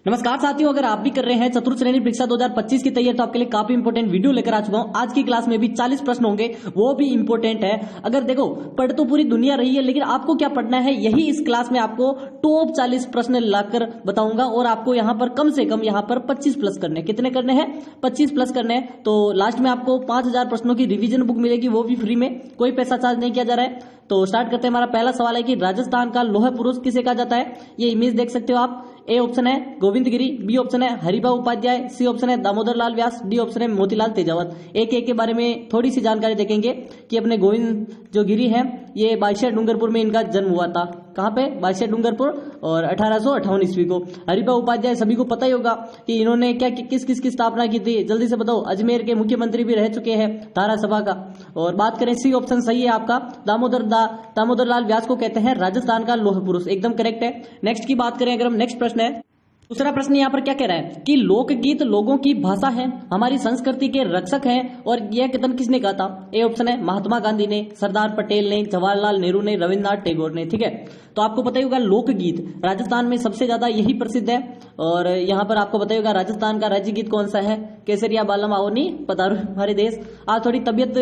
नमस्कार साथियों, अगर आप भी कर रहे हैं चतुर्थ श्रेणी परीक्षा 2025 की तैयारी तो आपके लिए काफी इंपोर्टेंट वीडियो लेकर आ चुका हूं। आज की क्लास में भी 40 प्रश्न होंगे, वो भी इंपोर्टेंट है। अगर देखो, पढ़ तो पूरी दुनिया रही है, लेकिन आपको क्या पढ़ना है, यही इस क्लास में आपको टॉप 40 प्रश्न लाकर बताऊंगा। और आपको यहाँ पर कम से कम यहाँ पर 25 प्लस करने, कितने करने हैं, 25 प्लस करने हैं। तो लास्ट में आपको 5000 प्रश्नों की रिविजन बुक मिलेगी, वो भी फ्री में, कोई पैसा चार्ज नहीं किया जा रहा है। तो स्टार्ट करते हैं। हमारा पहला सवाल है कि राजस्थान का लौह पुरुष किसे कहा जाता है। ये इमेज देख सकते हो आप। ए ऑप्शन है गोविंद गिरी, बी ऑप्शन है हरिभाऊ उपाध्याय, सी ऑप्शन है दामोदर लाल व्यास, डी ऑप्शन है मोतीलाल तेजावत। एक एक के बारे में थोड़ी सी जानकारी देखेंगे कि अपने गोविंद जो गिरी है, ये बादशाह डूंगरपुर में इनका जन्म हुआ था। कहाँ पे, बादशाह डूंगरपुर, और 1858 ईस्वी को। हरिभाऊ उपाध्याय सभी को पता ही होगा कि इन्होंने क्या किस किस की स्थापना की थी, जल्दी से बताओ। अजमेर के मुख्यमंत्री भी रह चुके हैं, धारा सभा का। और बात करें, सी ऑप्शन सही है आपका, दामोदर लाल व्यास को कहते हैं राजस्थान का लौह पुरुष, एकदम करेक्ट है। नेक्स्ट की बात करें अगर हम, नेक्स्ट प्रश्न है, दूसरा प्रश्न यहाँ पर क्या कह रहा है कि लोकगीत लोगों की भाषा है, हमारी संस्कृति के रक्षक हैं, और यह कथन किसने कहा था। ए ऑप्शन है महात्मा गांधी ने, सरदार पटेल ने, जवाहरलाल नेहरू ने, रविन्द्रनाथ टैगोर ने। ठीक है, तो आपको पता ही होगा लोकगीत राजस्थान में सबसे ज्यादा यही प्रसिद्ध है। और यहाँ पर आपको पता ही होगा राजस्थान का राज्य गीत कौन सा है, केसरिया बालम आओनी पधारो हमारे देश। आज थोड़ी तबियत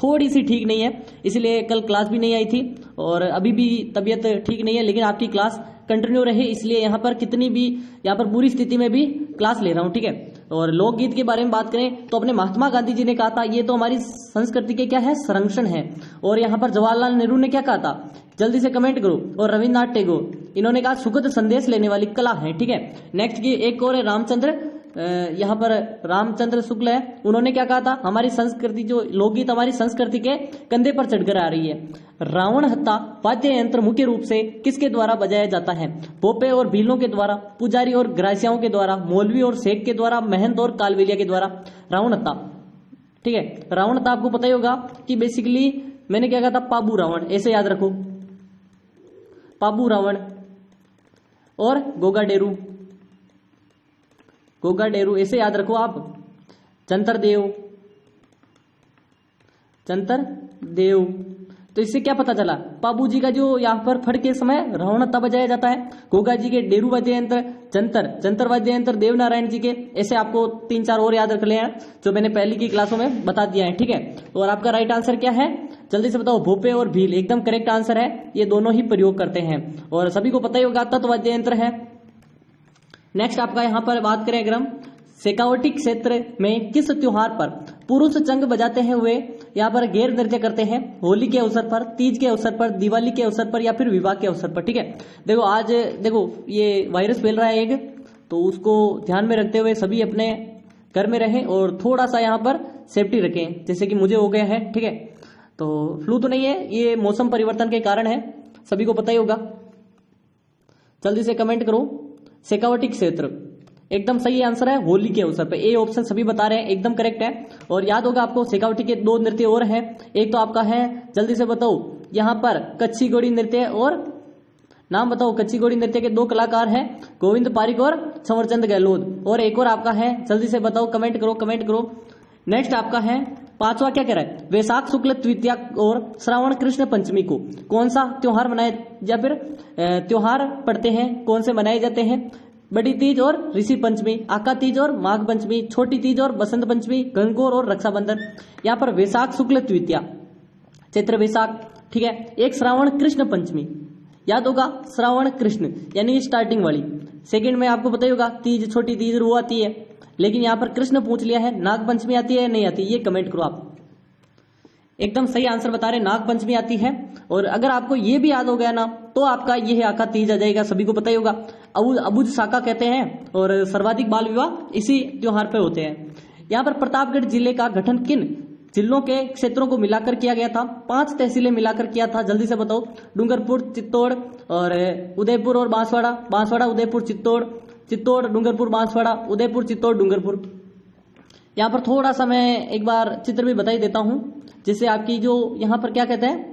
थोड़ी सी ठीक नहीं है, इसलिए कल क्लास भी नहीं आई थी, और अभी भी तबियत ठीक नहीं है, लेकिन आपकी क्लास कंटिन्यू रहे, इसलिए यहाँ पर कितनी भी, यहाँ पर बुरी स्थिति में भी क्लास ले रहा हूँ। ठीक है, और लोकगीत के बारे में बात करें तो अपने महात्मा गांधी जी ने कहा था ये तो हमारी संस्कृति के क्या है, संरक्षण है। और यहाँ पर जवाहरलाल नेहरू ने क्या कहा था, जल्दी से कमेंट करो। और रविन्द्रनाथ टैगोर, इन्होंने कहा सुखद संदेश लेने वाली कला है। ठीक है, नेक्स्ट की एक और है रामचंद्र, यहाँ पर रामचंद्र शुक्ल है, उन्होंने क्या कहा था, हमारी संस्कृति जो लोकगीत हमारी संस्कृति के कंधे पर चढ़कर आ रही है। रावण हत्ता वाद्य यंत्र मुख्य रूप से किसके द्वारा बजाया जाता है। भोपे और भीलों के द्वारा, पुजारी और ग्रासियाओं के द्वारा, मौलवी और शेख के द्वारा, महंत और कालबेलिया के द्वारा। रावण हत्ता, ठीक है, रावण हत्ता आपको पता ही होगा कि बेसिकली मैंने क्या कहा था, पाबू रावण, ऐसे याद रखो, पाबू रावण और गोगा डेरू ऐसे याद रखो आप। जंतर देव, तो इससे क्या पता चला, पाबू जी का जो यहाँ पर फट के समय रावण हत्ता बजाया जाता है, गोगा जी के डेरू वाद्य यंत्र, जंतर वाद्य यंत्र देव नारायण जी के। ऐसे आपको 3-4 और याद रख ले हैं, जो मैंने पहले की क्लासों में बता दिया है। ठीक है, और आपका राइट आंसर क्या है, जल्दी से बताओ। भोपे और भील एकदम करेक्ट आंसर है, ये दोनों ही प्रयोग करते हैं, और सभी को पता ही होगा तत्व वाद्य यंत्र है। नेक्स्ट आपका यहाँ पर बात करें अगर हम, शेखावटी क्षेत्र में किस त्योहार पर पुरुष चंग बजाते हैं हुए यहाँ पर गैर नृत्य करते हैं। होली के अवसर पर, तीज के अवसर पर, दिवाली के अवसर पर, या फिर विवाह के अवसर पर। ठीक है, देखो आज देखो ये वायरस फैल रहा है एक, तो उसको ध्यान में रखते हुए सभी अपने घर में रहें और थोड़ा सा यहाँ पर सेफ्टी रखें, जैसे कि मुझे हो गया है। ठीक है, तो फ्लू तो नहीं है, ये मौसम परिवर्तन के कारण है, सभी को पता ही होगा। जल्दी से कमेंट करो। शेखावटी क्षेत्र एकदम सही आंसर है, होली के अवसर पे। ए ऑप्शन सभी बता रहे हैं, एकदम करेक्ट है। और याद होगा आपको शेखावटी के 2 नृत्य और हैं, एक तो आपका है, जल्दी से बताओ, यहाँ पर कच्ची घोड़ी नृत्य, और नाम बताओ। कच्ची घोड़ी नृत्य के 2 कलाकार हैं, गोविंद पारिक और संवरचंद गहलोत। और एक और आपका है, जल्दी से बताओ, कमेंट करो। नेक्स्ट आपका है 5वां, क्या कह रहा है, वैशाख शुक्ल तृतीया और श्रावण कृष्ण पंचमी को कौन सा त्योहार मनाए, या फिर त्योहार पढ़ते हैं, कौन से मनाए जाते हैं। बड़ी तीज और ऋषि पंचमी, आका तीज और माघ पंचमी, छोटी तीज और बसंत पंचमी, गंगौर और रक्षाबंधन। यहाँ पर वैशाख शुक्ल तृतीया, चैत्र वैशाख। ठीक है, एक श्रावण कृष्ण पंचमी, याद होगा, श्रावण कृष्ण यानी स्टार्टिंग वाली। सेकंड में आपको पता ही होगा तीज, छोटी तीज वो आती है, लेकिन यहाँ पर कृष्ण पूछ लिया है। नाग पंचमी आती है, नहीं आती, ये कमेंट करो आप। एकदम सही आंसर बता रहे, नाग पंचमी आती है। और अगर आपको ये भी याद हो गया ना, तो आपका ये आका तीज आ जाएगा, सभी को पता ही होगा। अबुझ साका कहते हैं, और सर्वाधिक बाल विवाह इसी त्योहार पे होते हैं। यहाँ पर प्रतापगढ़ जिले का गठन किन जिलों के क्षेत्रों को मिलाकर किया गया था। 5 तहसीलें मिलाकर किया था, जल्दी से बताओ। डूंगरपुर, चित्तौड़ और उदयपुर और बांसवाड़ा, उदयपुर, चित्तौड़, डूंगरपुर, बांसवाड़ा, उदयपुर, चित्तौड़, डूंगरपुर। यहाँ पर थोड़ा सा मैं एक बार चित्र भी बताई देता हूं, जिससे आपकी जो यहाँ पर क्या कहते हैं,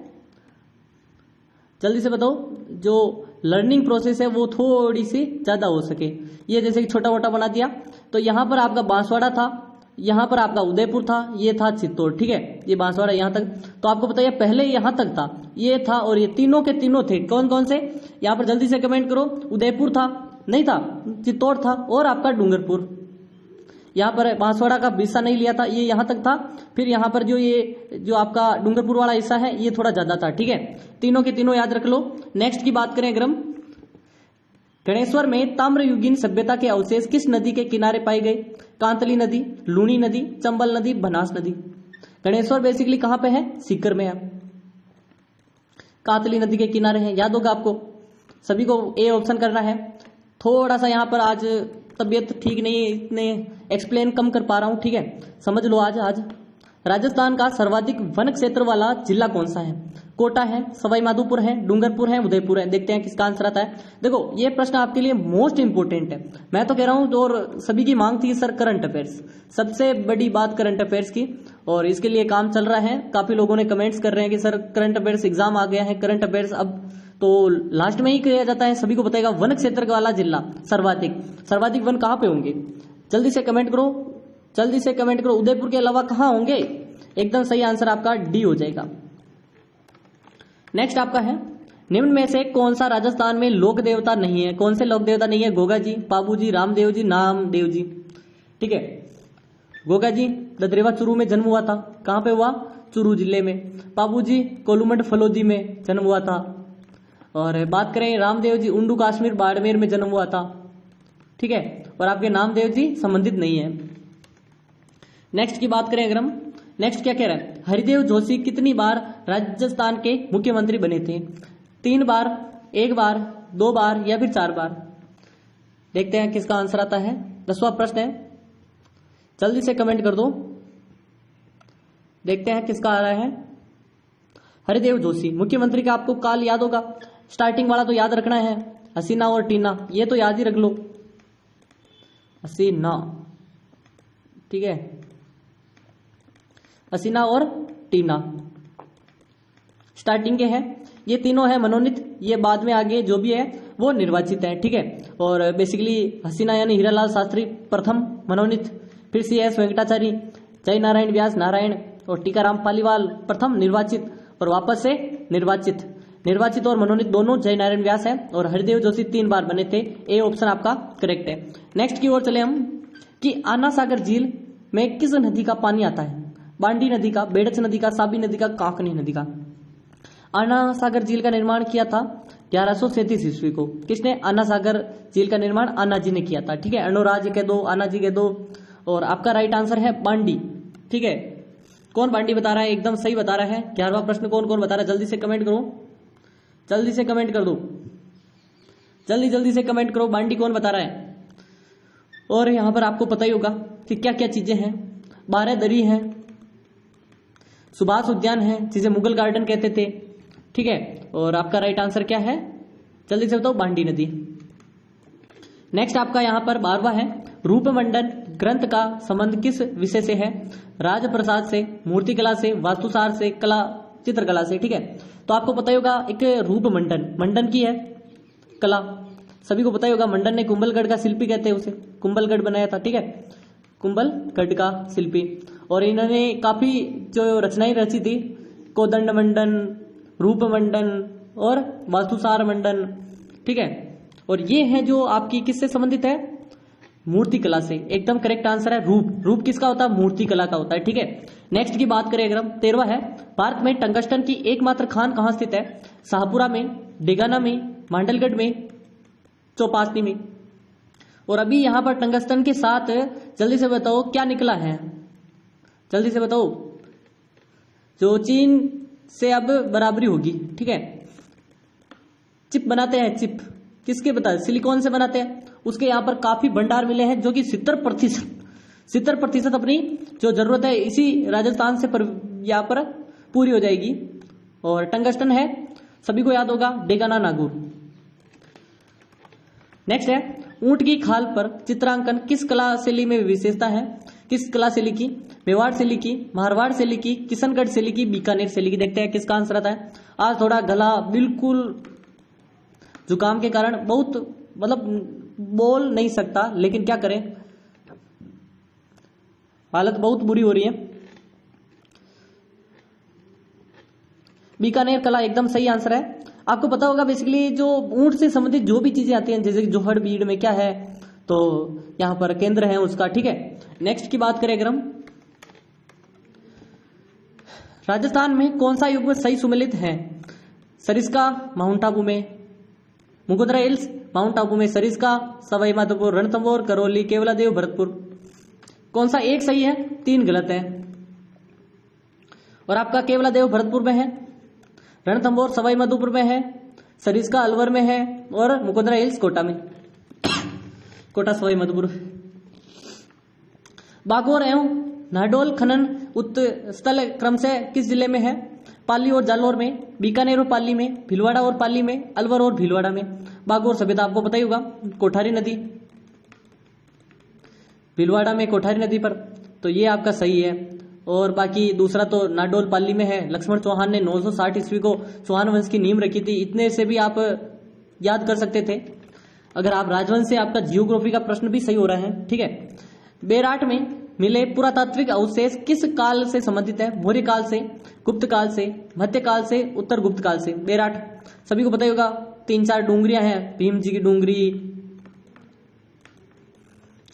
जल्दी से बताओ, जो लर्निंग प्रोसेस है वो थोड़ी सी ज्यादा हो सके। ये जैसे कि छोटा मोटा बना दिया, तो यहाँ पर आपका बांसवाड़ा था, यहाँ पर आपका उदयपुर था, ये था चित्तौड़। ठीक है, ये बांसवाड़ा यहाँ तक, तो आपको पता है पहले यहाँ तक था, ये था, और ये तीनों के तीनों थे। कौन कौन से, यहाँ पर जल्दी से कमेंट करो। उदयपुर था, नहीं था, चित्तौड़ था, और आपका डूंगरपुर। यहाँ पर बांसवाड़ा का हिस्सा नहीं लिया था, ये यहाँ तक था। फिर यहाँ पर जो आपका डूंगरपुर वाला हिस्सा है ये थोड़ा ज्यादा था। ठीक है, तीनों के तीनों याद रख लो। नेक्स्ट की बात करें अगर हम, गणेश्वर में ताम्रयुगीन सभ्यता के अवशेष किस नदी के किनारे पाए गए? कांतली नदी, लूणी नदी, चंबल नदी, बनास नदी। गणेश्वर बेसिकली कहां पे है? सीकर में है, कांतली नदी के किनारे है। याद होगा आपको, सभी को ए ऑप्शन करना है। थोड़ा सा यहाँ पर आज तबीयत ठीक नहीं है, इतने एक्सप्लेन कम कर पा रहा हूं। ठीक है, समझ लो। आज राजस्थान का सर्वाधिक वन क्षेत्र वाला जिला कौन सा है? कोटा है, सवाई माधोपुर है, डूंगरपुर है, उदयपुर है। देखते हैं किसका आंसर आता है। देखो ये प्रश्न आपके लिए मोस्ट इंपोर्टेंट है, मैं तो कह रहा हूं। और सभी की मांग थी सर करंट अफेयर्स, सबसे बड़ी बात करंट अफेयर्स की, और इसके लिए काम चल रहा है। काफी लोगों ने कमेंट्स कर रहे हैं कि सर करंट अफेयर्स एग्जाम आ गया है, करंट अफेयर्स अब तो लास्ट में ही किया जाता है। सभी को बताएगा वन क्षेत्र वाला जिला सर्वाधिक वन कहां पे होंगे? जल्दी से कमेंट करो, जल्दी से कमेंट करो। उदयपुर के अलावा कहां होंगे? एकदम सही आंसर आपका डी हो जाएगा। नेक्स्ट आपका है, निम्न में से कौन सा राजस्थान में लोक देवता नहीं है? कौन से लोक देवता नहीं है? गोगा जी, पाबू जी, रामदेव जी, नामदेव जी। ठीक है, गोगा जी ददरेवा चुरू में जन्म हुआ था। कहां पे हुआ? चुरू जिले में। पाबू जी कोलूमंड फलोदी में जन्म हुआ था। और बात करें रामदेव जी, उंडू काश्मीर बाड़मेर में जन्म हुआ था। ठीक है, और आपके नामदेव जी संबंधित नहीं है। नेक्स्ट की बात करें अगर हम, नेक्स्ट क्या कह रहा है? हरिदेव जोशी कितनी बार राजस्थान के मुख्यमंत्री बने थे? 3 बार, 1 बार, 2 बार या फिर 4 बार? देखते हैं किसका आंसर आता है। 10वां प्रश्न है, जल्दी से कमेंट कर दो। देखते हैं किसका आ रहा है। हरिदेव जोशी मुख्यमंत्री का आपको काल याद होगा, स्टार्टिंग वाला तो याद रखना है, हसीना और टीना, ये तो याद ही रख लो, हसीना। ठीक है, हसीना और टीना स्टार्टिंग के हैं। ये तीनों है मनोनीत, ये बाद में आगे जो भी है वो निर्वाचित है। ठीक है, और बेसिकली हसीना यानी हीरालाल शास्त्री प्रथम मनोनीत, फिर CS वेंकटाचारी, जय नारायण व्यास नारायण और टीकाराम पालीवाल प्रथम निर्वाचित, और वापस से निर्वाचित और मनोनीत दोनों जय नारायण व्यास है। और हरिदेव जोशी 3 बार बने थे। ए ऑप्शन आपका करेक्ट है। नेक्स्ट की ओर चले हम कि आना सागर झील में किस नदी का पानी आता है? बांडी नदी का, बेड़च नदी का, साबी नदी का, काकनी नदी का। आना सागर झील का निर्माण किया था 1137 ईस्वी को। किसने? आना सागर झील का निर्माण आना जी ने किया था। ठीक है, अनुराज कह दो, आना जी कह दो, और आपका राइट आंसर है बांडी। ठीक है, कौन बांडी बता रहा है? एकदम सही बता रहा है। 11वां प्रश्न कौन कौन बता रहा है? जल्दी से कमेंट करो, जल्दी से कमेंट कर दो, जल्दी से कमेंट करो, बांडी कौन बता रहा है। और यहां पर आपको पता ही होगा कि क्या क्या चीजें हैं। 12 दरी है, सुभाष उद्यान है जिसे मुगल गार्डन कहते थे। ठीक है, और आपका राइट आंसर क्या है? जल्दी से बताओ, बांडी नदी। नेक्स्ट आपका यहां पर 12वां है, रूपमंडन ग्रंथ का संबंध किस विषय से है? राजप्रसाद से, मूर्तिकला से, वास्तुशास्त्र से, कला चित्रकला से। ठीक है, तो आपको पता ही होगा एक मंडन की है कला, सभी को पता ही होगा। मंडन ने कुंभलगढ़ का शिल्पी कहते हैं उसे, कुंभलगढ़ बनाया था। ठीक है, कुंभलगढ़ का शिल्पी। और इन्होंने काफी जो रचनाएं रची थी, कोदंड मंडन, रूप मंडन और वास्तुसार मंडन। ठीक है, और ये है जो आपकी किससे संबंधित है? मूर्ति कला से। एकदम करेक्ट आंसर है रूप किसका होता है? मूर्ति कला का होता है। ठीक है, नेक्स्ट की बात करें अगर हम, 13वां है, भारत में टंगस्टन की एकमात्र खान कहां स्थित है? शाहपुरा में, डेगाना में, मांडलगढ़ में, चौपासनी में। और अभी यहां पर टंगस्टन के साथ जल्दी से बताओ क्या निकला है? जल्दी से बताओ, जो चीन से अब बराबरी होगी। ठीक है, चिप बनाते हैं, चिप किसके बता? सिलिकॉन से बनाते हैं। उसके यहाँ पर काफी भंडार मिले हैं, जो कि 70% अपनी जो जरूरत है इसी राजस्थान से यहाँ पर पूरी हो जाएगी। और टंगस्टन है, सभी को याद होगा, डेगाना नागौर। नेक्स्ट है, ऊंट की खाल पर चित्रांकन किस कला शैली में विशेषता है? किस कला शैली की? मेवाड़ शैली की, मारवाड़ शैली की, किशनगढ़ शैली की, बीकानेर शैली की। देखते हैं किसका आंसर आता है। आज थोड़ा गला बिल्कुल जुकाम के कारण बहुत बोल नहीं सकता, लेकिन क्या करें, हालत बहुत बुरी हो रही है। बीकानेर कला एकदम सही आंसर है। आपको पता होगा बेसिकली जो ऊंट से संबंधित जो भी चीजें आती हैं, जैसे जोहड़ बीड़ में क्या है, तो यहां पर केंद्र है उसका, ठीक है। नेक्स्ट की बात करें अगर हम, राजस्थान में कौन सा युग सही सुमेलित है? सरिस्का माउंट आबू में, मुकुंदरा हिल्स माउंट आबू में सरिस्का, सवाई माधोपुर, रणथंभौर, करौली, केवलादेव, भरतपुर। कौन सा एक सही है? 3 गलत है। और आपका केवलादेव भरतपुर में है, रणथंभौर सवाई माधोपुर में है, सरिस्का अलवर में है, और मुकुंदरा हिल्स कोटा में, कोटा सवाई माधोपुर। बागोर एवं नाहडोल खनन उत्तर स्थल क्रम से किस जिले में है? पाली और जालौर में, बीकानेर और पाली में, भीलवाड़ा और पाली में, अलवर और भीलवाड़ा में। बागोर सभ्यता आपको पता ही होगा, कोठारी नदी, भीलवाड़ा में कोठारी नदी पर, तो ये आपका सही है। और बाकी दूसरा तो नाडोल पाली में है। लक्ष्मण चौहान ने 960 ईस्वी को चौहान वंश की नींव रखी थी। इतने से भी आप याद कर सकते थे। अगर आप राजवंश से, आपका जियोग्राफी का प्रश्न भी सही हो रहा है, ठीक है। बेराट में मिले पुरातात्विक अवशेष किस काल से संबंधित है? मौर्य काल से, गुप्त काल से, मध्य काल से, उत्तर गुप्त काल से। बेराट सभी को पता ही होगा, 3-4 डूंगरियां हैं, भीम जी की डूंगरी।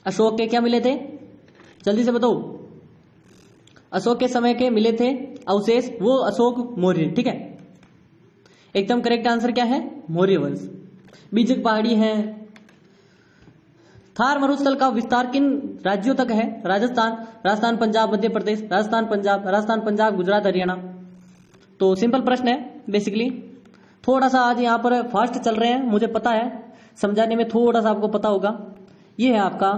अशोक के क्या मिले थे? जल्दी से बताओ। अशोक के समय के मिले थे अवशेष, वो अशोक मौर्य, ठीक है। एकदम करेक्ट आंसर क्या है? मौर्य वंश। बीजक पहाड़ी है। थार मरुस्थल का विस्तार किन राज्यों तक है? राजस्थान, राजस्थान पंजाब, मध्य प्रदेश, राजस्थान पंजाब, गुजरात, हरियाणा। तो सिंपल प्रश्न है बेसिकली। थोड़ा सा आज यहाँ पर फास्ट चल रहे हैं, मुझे पता है, समझाने में थोड़ा सा आपको पता होगा। ये है आपका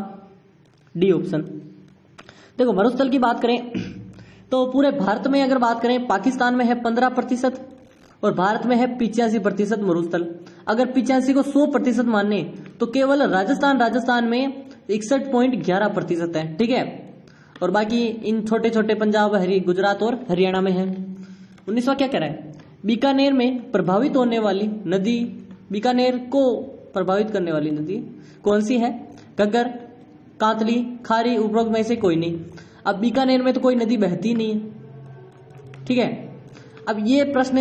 डी ऑप्शन। देखो मरुस्थल की बात करें तो पूरे भारत में अगर बात करें, पाकिस्तान में है 15% और भारत में है 85% मरुस्थल। अगर 85 को 100% माने तो केवल राजस्थान में 61.11% है, ठीक है। और बाकी इन छोटे छोटे पंजाब, गुजरात और हरियाणा में है। 19वां क्या कह रहा है? बीकानेर में प्रभावित होने वाली नदी, बीकानेर को प्रभावित करने वाली नदी कौन सी है? घग्गर, कांतली, खारी, उपरोक्त में से कोई नहीं। अब बीकानेर में तो कोई नदी बहती नहीं है, ठीक है। अब ये प्रश्न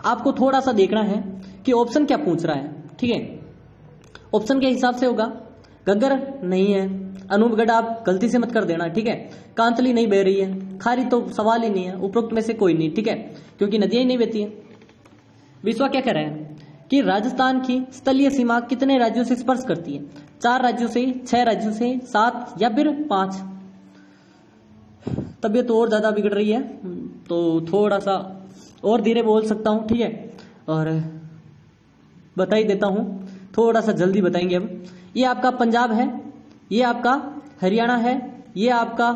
आपको थोड़ा सा देखना है कि ऑप्शन क्या पूछ रहा है, ठीक है। ऑप्शन के हिसाब से होगा, घग्गर नहीं है, अनूपगढ़ आप गलती से मत कर देना, ठीक है। कांतली नहीं बह रही है, खारी तो सवाल ही नहीं है, उपरोक्त में से कोई नहीं, ठीक है, क्योंकि नदियां ही नहीं बहती है। 20वां क्या कह रहे हैं कि राजस्थान की स्थलीय सीमा कितने राज्यों से स्पर्श करती है? 4 राज्यों से, 6 राज्यों से, 7 या फिर 5? तबीयत तो और ज्यादा बिगड़ रही है तो थोड़ा सा और धीरे बोल सकता हूं, ठीक है। और बता ही देता हूं, थोड़ा सा जल्दी बताएंगे। अब ये आपका पंजाब है, ये आपका हरियाणा है, ये आपका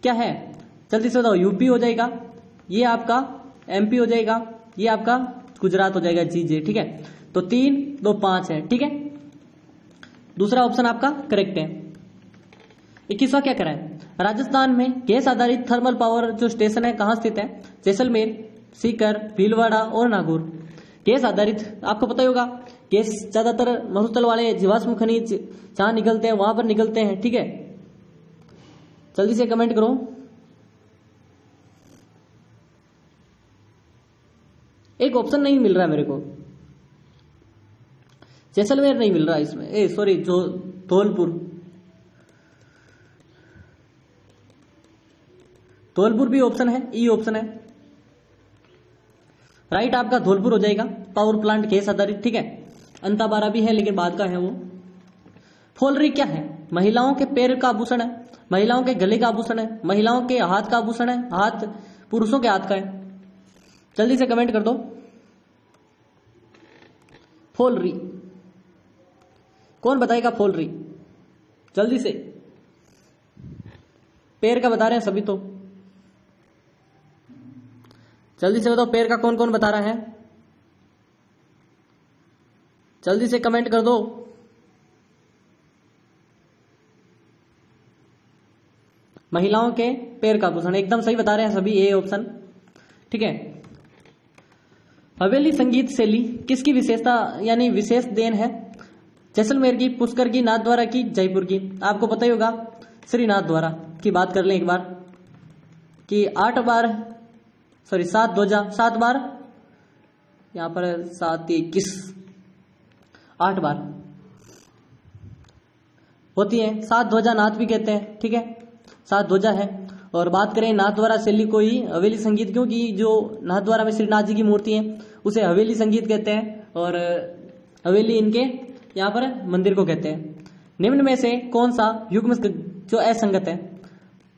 क्या है? जल्दी से बताओ। यूपी हो जाएगा, ये आपका एमपी हो जाएगा, ये आपका गुजरात हो जाएगा, जी, ठीक है। तो 3, 2, 5 है, ठीक है। दूसरा ऑप्शन आपका करेक्ट है। 21वां क्या करा है? राजस्थान में गैस आधारित थर्मल पावर जो स्टेशन है कहां स्थित है? जैसलमेर, सीकर, भीलवाड़ा और नागौर। गैस आधारित आपको पता ही होगा, गैस ज्यादातर मरुस्थल वाले जीवाश्म खनिज जहां निकलते हैं वहां पर निकलते हैं, ठीक है। जल्दी से कमेंट करो। एक ऑप्शन नहीं मिल रहा है मेरे को, जैसलमेर नहीं मिल रहा है इसमें, सॉरी, जो धौलपुर भी ऑप्शन है, ई ऑप्शन है, राइट आपका धौलपुर हो जाएगा। पावर प्लांट गैस आधारित, ठीक है। अंताबारा भी है लेकिन बाद का है वो। फोलरी क्या है? महिलाओं के पैर का आभूषण है, महिलाओं के गले का आभूषण है, महिलाओं के हाथ का आभूषण है, हाथ पुरुषों के हाथ का है। जल्दी से कमेंट कर दो। फोलरी कौन बताएगा? फोलरी जल्दी से। पैर का बता रहे हैं सभी, तो जल्दी से बताओ पैर का कौन कौन बता रहा है? जल्दी से कमेंट कर दो। महिलाओं के पैर का आभूषण एकदम सही बता रहे हैं सभी, ए ऑप्शन, ठीक है। हवेली संगीत शैली किसकी विशेषता यानी विशेष देन है? जैसलमेर की, पुष्कर की, नाथद्वारा की, जयपुर की। आपको पता ही होगा, श्री नाथद्वारा की बात कर लें एक बार कि 7 बार यहाँ पर 7 21 8 बार होती है। 7 ध्वजा नाथ भी कहते हैं, ठीक है, 7 ध्वजा है। और बात करें नाथद्वारा शैली को ही हवेली संगीत, क्योंकि जो नाथद्वारा में श्रीनाथ जी की मूर्ति है उसे हवेली संगीत कहते हैं और हवेली इनके यहाँ पर मंदिर को कहते हैं। निम्न में से कौन सा युग्म जो असंगत है?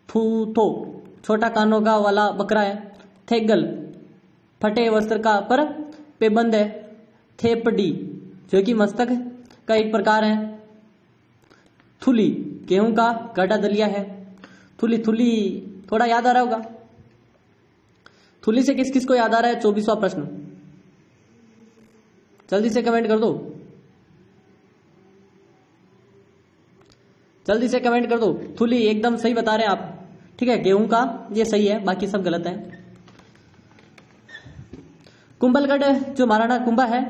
फूथो छोटा कानों का वाला बकरा है। थेगल फटे वस्त्र का पर पेबंद है। थेपडी जो कि मस्तक का एक प्रकार है। थुली गेहूं का गड्ढा दलिया है। थुली थुली थोड़ा याद आ रहा होगा। थुली से किस किस को याद आ रहा है? 24वां प्रश्न, जल्दी से कमेंट कर दो, जल्दी से कमेंट कर दो। थुली एकदम सही बता रहे हैं आप, ठीक है, गेहूं का ये सही है, बाकी सब गलत है। कुंभलगढ़ जो महाराणा कुंभा है,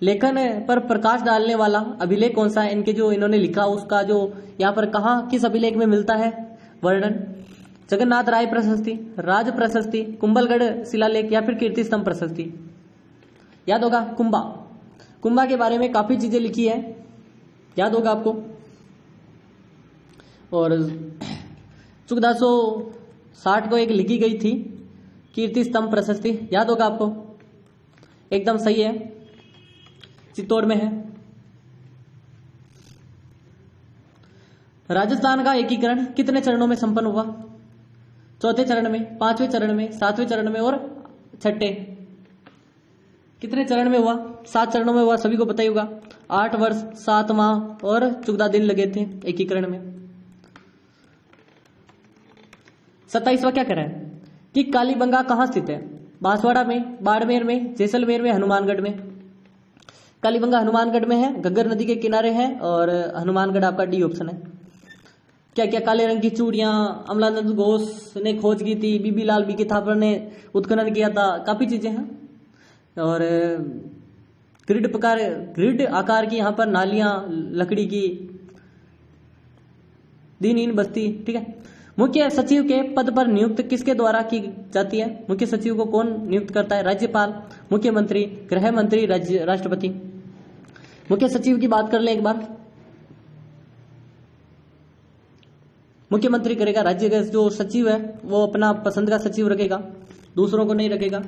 लेखन पर प्रकाश डालने वाला अभिलेख कौन सा है? इनके जो इन्होंने लिखा उसका जो यहाँ पर कहा किस अभिलेख में मिलता है वर्णन? जगन्नाथ राय प्रशस्ति, राज प्रशस्ति, कुंभलगढ़ शिलालेख या फिर कीर्ति स्तंभ प्रशस्ति? याद होगा कुंभा। कुंभा के बारे में काफी चीजें लिखी है, याद होगा आपको। और 1460 को एक लिखी गई थी कीर्ति स्तंभ प्रशस्ति, याद होगा आपको, एकदम सही है, चित्तौड़ में है। राजस्थान का एकीकरण कितने चरणों में संपन्न हुआ? चौथे चरण में, पांचवें चरण में, सातवें चरण में और छठे? कितने चरण में हुआ? 7 चरणों में हुआ, सभी को पता ही होगा। 8 वर्ष 7 माह और 14 दिन लगे थे एकीकरण में। 27वां क्या कह रहा है कि कालीबंगा कहाँ स्थित है? बांसवाड़ा में, बाड़मेर में, जैसलमेर में, हनुमानगढ़ में? कालीबंगा हनुमानगढ़ में है, घग्गर नदी के किनारे है और हनुमानगढ़ आपका डी ऑप्शन है। क्या क्या काले रंग की चूड़ियां अमलानंद घोष ने खोज की थी, बीबी लाल बी के थापर ने उत्खनन किया था, काफी चीजें हैं। और ग्रिड आकार की यहाँ पर नालियां लकड़ी की, दीनहीन बस्ती, ठीक है। मुख्य सचिव के पद पर नियुक्त किसके द्वारा की जाती है? मुख्य सचिव को कौन नियुक्त करता है? राज्यपाल, मुख्यमंत्री, गृह मंत्री, राष्ट्रपति? मुख्य सचिव की बात कर ले एक बार। मुख्यमंत्री करेगा, राज्य का जो सचिव है वो अपना पसंद का सचिव रखेगा, दूसरों को नहीं रखेगा।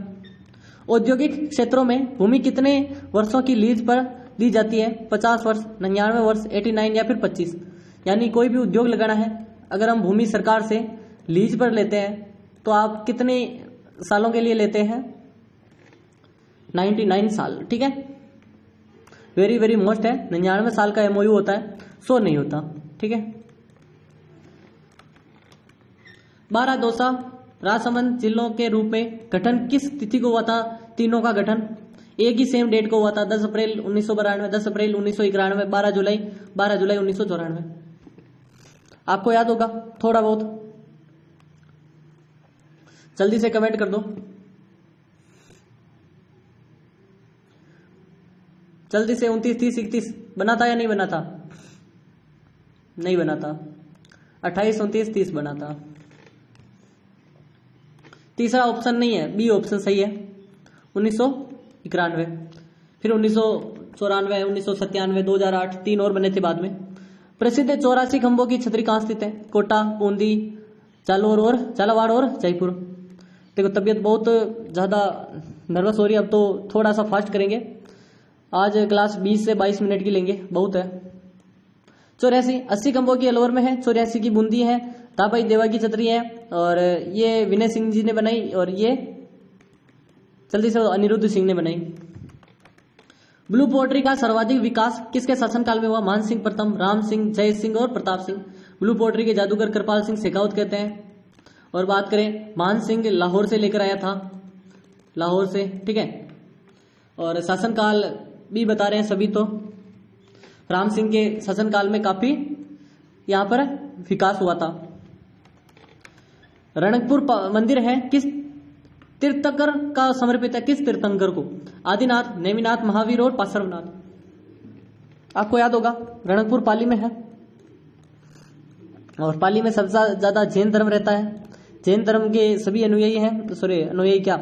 औद्योगिक क्षेत्रों में भूमि कितने वर्षों की लीज पर दी जाती है? 50 वर्ष, 99 वर्ष, 89 या फिर 25? यानी कोई भी उद्योग लगाना है, अगर हम भूमि सरकार से लीज पर लेते हैं तो आप कितने सालों के लिए लेते हैं? 99 साल, ठीक है, वेरी वेरी मोस्ट है। 99 साल का एमओयू होता है, 100 नहीं होता, ठीक है। 12 दौसा राजसमंद जिलों के रूप में गठन किस तिथि को हुआ था? तीनों का गठन एक ही सेम डेट को हुआ था, 10 अप्रैल 1992, 10 अप्रैल 1991, 12 जुलाई 1994। आपको याद होगा थोड़ा बहुत, जल्दी से कमेंट कर दो, जल्दी से। 29, 30, 31 बना था या नहीं बना था? नहीं बना था। 28, 29, 30 बना था। तीसरा ऑप्शन नहीं है, बी ऑप्शन सही है, 1991। फिर 1994, 1997, 2008, 3 और बने थे बाद में। प्रसिद्ध 84 खंभों की छतरी कहाँ स्थित है? कोटा, बूंदी, जालोर और झालावाड़ और जयपुर। देखो तबीयत बहुत ज्यादा नर्वस हो रही है, अब तो थोड़ा सा फास्ट करेंगे। आज क्लास 20 से 22 मिनट की लेंगे, बहुत है। 84 80 खंभों की अलवर में है, 84 की बूंदी है, ताबाई देवा की छतरी है और ये विनय सिंह जी ने बनाई और ये जल्दी से अनिरुद्ध सिंह ने बनाई। ब्लू पोट्री का सर्वाधिक विकास किसके शासनकाल में हुआ? मान सिंह प्रथम, राम सिंह, जय सिंह और प्रताप सिंह। ब्लू पोट्री के जादूगर कृपाल सिंह शेखावत कहते हैं। और बात करें, मान सिंह लाहौर से लेकर आया था, लाहौर से, ठीक है। और शासनकाल भी बता रहे हैं सभी, तो राम सिंह के शासनकाल में काफी यहां पर विकास हुआ था। रणकपुर मंदिर है किस तीर्थंकर का समर्पित है? किस तीर्थंकर को? आदिनाथ, नेमिनाथ, महावीर और पार्श्वनाथ। आपको याद होगा, रणकपुर पाली में है और पाली में सबसे ज्यादा जैन धर्म रहता है। जैन धर्म के सभी अनुयायी हैं, सॉरी अनुयायी क्या,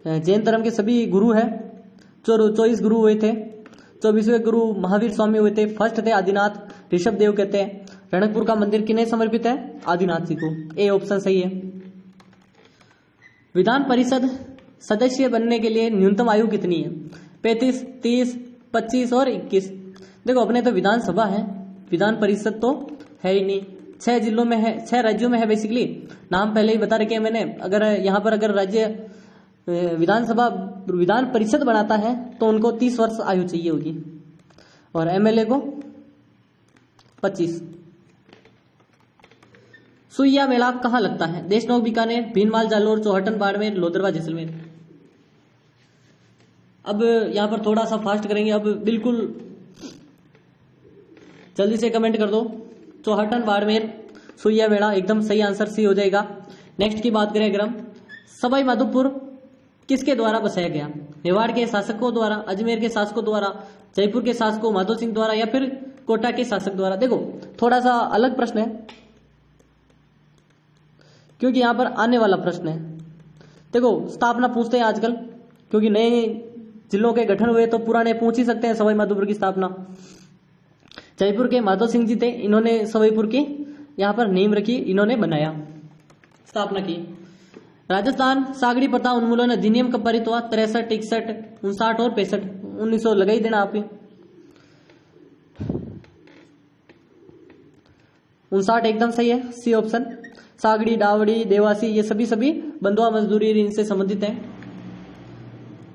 जैन धर्म के सभी गुरु हैं 24 गुरु हुए थे। 24वें गुरु महावीर स्वामी हुए थे। फर्स्ट थे आदिनाथ ऋषभ देव कहते हैं। रणकपुर का मंदिर किन्हें समर्पित है? आदिनाथ जी को। ए ऑप्शन सही है। विधान परिषद सदस्य बनने के लिए न्यूनतम आयु कितनी है? 35, 30, 25 और 21। देखो अपने तो विधानसभा है, विधान परिषद तो है ही नहीं। 6 जिलों में है, 6 राज्यों में है बेसिकली। नाम पहले ही बता रखे हैं मैंने। अगर यहाँ पर अगर राज्य विधानसभा विधान परिषद बनाता है तो उनको 30 वर्ष आयु चाहिए होगी और एमएलए को 25। सुइया मेला कहाँ लगता है? देशनोक बीकानेर, भीनमाल जालोर, चौहटन बाड़मेर, लोदरवा जैसलमेर। अब यहां पर थोड़ा सा फास्ट करेंगे। अब बिल्कुल जल्दी से कमेंट कर दो। चौहटन बाड़मेर सुइया मेला एकदम सही आंसर सी हो जाएगा। नेक्स्ट की बात करें अगर हम, सवाई माधोपुर किसके द्वारा बसाया गया? मेवाड़ के शासकों द्वारा, अजमेर के शासकों द्वारा, जयपुर के शासकों माधो सिंह द्वारा या फिर कोटा के शासक द्वारा? देखो थोड़ा सा अलग प्रश्न है क्योंकि यहां पर आने वाला प्रश्न है। देखो स्थापना पूछते हैं आजकल, क्योंकि नए जिलों के गठन हुए तो पुराने पूछ ही सकते हैं। सवाई माधोपुर की स्थापना जयपुर के माधो सिंह जी थे, इन्होंने सवाईपुर की यहां पर नींव रखी, इन्होंने बनाया, स्थापना की। राजस्थान सागड़ी प्रथा उन्मूलन अधिनियम कब पारित हुआ? 63, 61, 59 और 65। 1900 लगा ही देना आप ही। 59 एकदम सही है, सी ऑप्शन। सागड़ी, डावड़ी, देवासी ये सभी बंधुआ मजदूरी इनसे संबंधित है।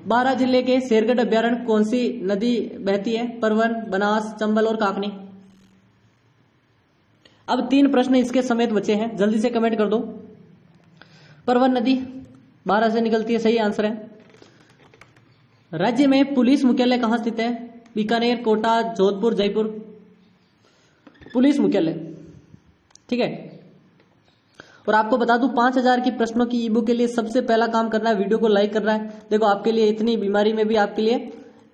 12 जिले के शेरगढ़ अभ्यारण्य कौन सी नदी बहती है? परवन, बनास, चंबल और काकनी। अब 3 प्रश्न इसके समेत बचे हैं, जल्दी से कमेंट कर दो। परवन नदी 12 से निकलती है, सही आंसर है। राज्य में पुलिस मुख्यालय कहां स्थित है? बीकानेर, कोटा, जोधपुर, जयपुर। पुलिस मुख्यालय, ठीक है। और आपको बता दूं 5000 की प्रश्नों की ईबुक के लिए सबसे पहला काम करना है वीडियो को लाइक करना है। देखो आपके लिए इतनी बीमारी में भी आपके लिए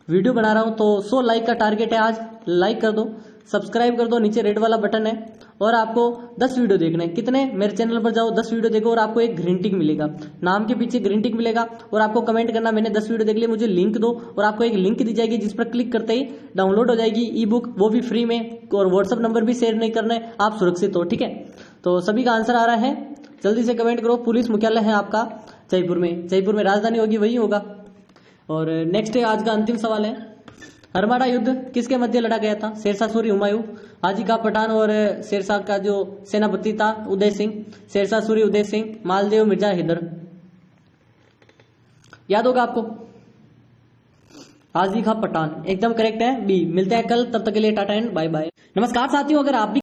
वीडियो बना रहा हूं तो 100 लाइक का टारगेट है आज। लाइक कर दो, सब्सक्राइब कर दो, नीचे रेड वाला बटन है। और आपको 10 वीडियो देखने हैं। कितने? मेरे चैनल पर जाओ, 10 वीडियो देखो और आपको एक ग्रीन टिक मिलेगा। नाम के पीछे ग्रीन टिक मिलेगा और आपको कमेंट करना मैंने 10 वीडियो देख लिए, मुझे लिंक दो। और आपको एक लिंक दी जाएगी जिस पर क्लिक करते ही डाउनलोड हो जाएगी ई बुक, वो भी फ्री में। और व्हाट्सअप नंबर भी शेयर नहीं करना है, आप सुरक्षित हो, ठीक है। तो सभी का आंसर आ रहा है, जल्दी से कमेंट करो। पुलिस मुख्यालय है आपका जयपुर में। जयपुर में राजधानी होगी वही होगा। और नेक्स्ट आज का अंतिम सवाल है, हरमाड़ा युद्ध किसके मध्य लड़ा गया था? शेरशाह सूरी हुमायूं, हाजी का पठान और शेरशाह का जो सेनापति था उदय सिंह। शेरशाह सूरी उदय सिंह, मालदेव मिर्जा हैदर। याद होगा आपको? हाजी का पठान एकदम करेक्ट है, बी। मिलते हैं कल, तब तक के लिए टाटा एंड बाय बाय। नमस्कार साथियों, अगर आप भी